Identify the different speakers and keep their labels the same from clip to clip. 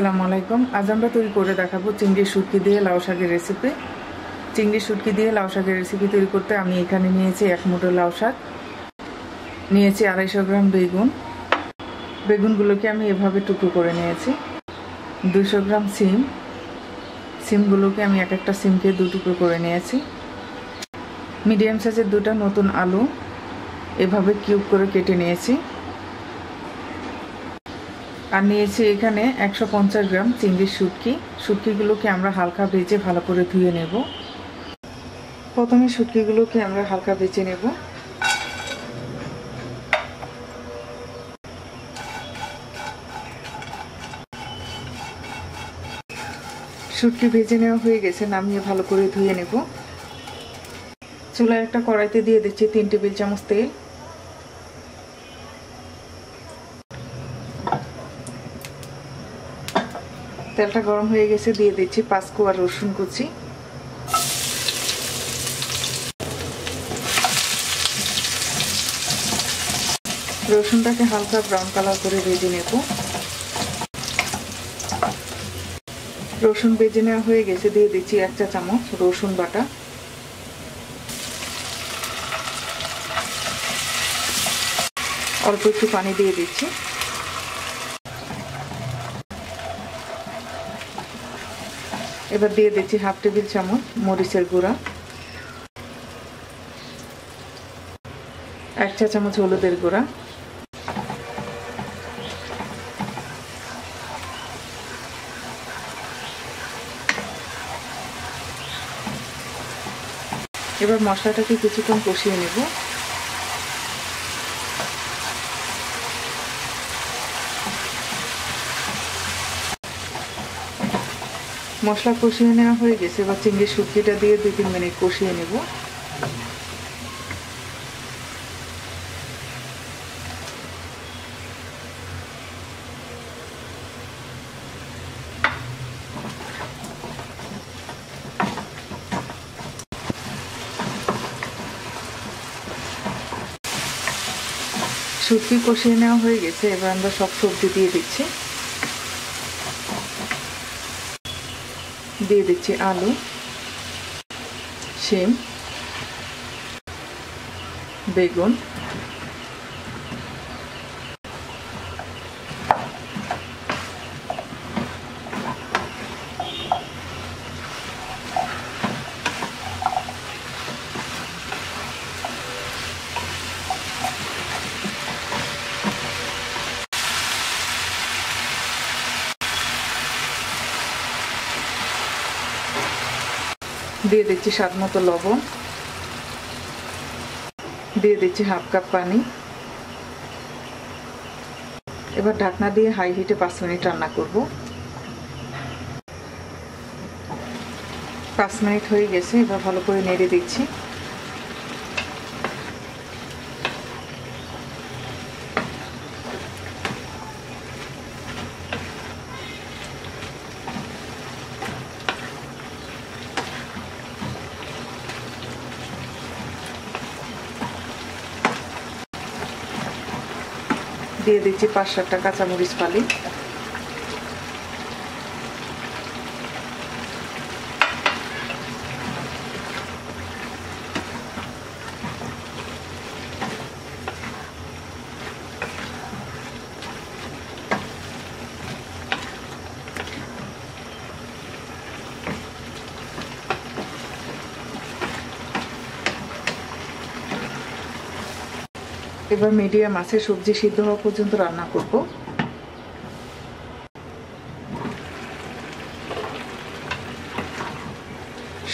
Speaker 1: আসসালামু আলাইকুম। আজ আমরা তৈরি করে দেখাবো চিংড়ি শুটকি দিয়ে লাউ শাকের রেসিপি। চিংড়ি শুটকি দিয়ে লাউ শাকের রেসিপি তৈরি করতে আমি এখানে নিয়েছি 1 মুঠো লাউ শাক, নিয়েছি 250 গ্রাম বেগুন। বেগুনগুলোকে আমি এভাবে টুকরো করে নিয়েছি। 200 গ্রাম সিমগুলোকে আমি একটা সিমকে 2 টুকরো করে নিয়েছি। মিডিয়াম সাইজের 2টা নতুন আলু এভাবে কিউব করে কেটে নিয়েছি। আর নিয়েছি এখানে 150 গ্রাম চিংড়ির শুটকিগুলোকে আমরা হালকা ভেজে ভালো করে ধুয়ে নেব। প্রথমে শুটকিগুলোকে আমরা হালকা ভেজে নেব। শুটকি ভেজে নেওয়া হয়ে গেছে, নামিয়ে ভালো করে ধুয়ে নেব। চুলায় একটা কড়াইতে দিয়ে দিচ্ছি 3 টেবিল চামচ তেল। তেলটা গরম হয়ে গেছে, দিয়ে দিচ্ছি 5 কোয়া রসুন কুচি। রসুনটাকে হালকা ব্রাউন কালার করে ভেজে নেব। রসুন ভেজে নেওয়া হয়ে গেছে, দিয়ে দিচ্ছি 1 চা চামচ রসুন বাটা। অল্প একটু পানি দিয়ে দিচ্ছি। এবার দিয়ে দিচ্ছি 1/2 টেবিল চামচ মরিচের গুঁড়া, 1 চা চামচ হলুদের গুঁড়া, এবার মশলাটাকে কিছুক্ষণ কষিয়ে নেব। মশলা কষিয়ে নেওয়া হয়ে গেছে, এবার চিংড়ির শুটকিটা দিয়ে 2-3 মিনিট কষিয়ে নেব। শুটকি কষিয়ে নেওয়া হয়ে গেছে, এবার আমরা সব সবজি দিয়ে দিচ্ছি। দিয়ে দিচ্ছি আলু, শিম, বেগুন, দিয়ে দিচ্ছি স্বাদ মতো লবণ, দিয়ে দিচ্ছি 1/2 কাপ পানি। এবার ঢাকনা দিয়ে হাই হিটে 5 মিনিট রান্না করব। 5 মিনিট হয়ে গেছে, এবার ভালো করে নেড়ে দিচ্ছি। দিয়ে দিচ্ছি 5-7টা কাঁচামরিচ ফালি। এবার মিডিয়াম আছে সবজি সিদ্ধ হওয়া পর্যন্ত রান্না করব।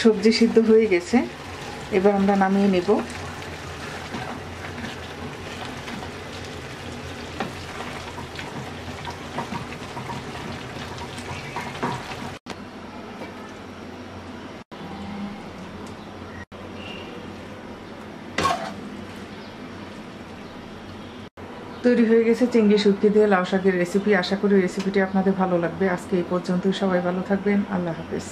Speaker 1: সবজি সিদ্ধ হয়ে গেছে, এবার আমরা নামিয়ে নেব। তৈরি হয়ে গেছে চিংড়ি শুটকি দিয়ে লাউ শাকের রেসিপি। আশা করি রেসিপিটি আপনাদের ভালো লাগবে। আজকে এই পর্যন্তই। সবাই ভালো থাকবেন। আল্লাহ হাফেজ।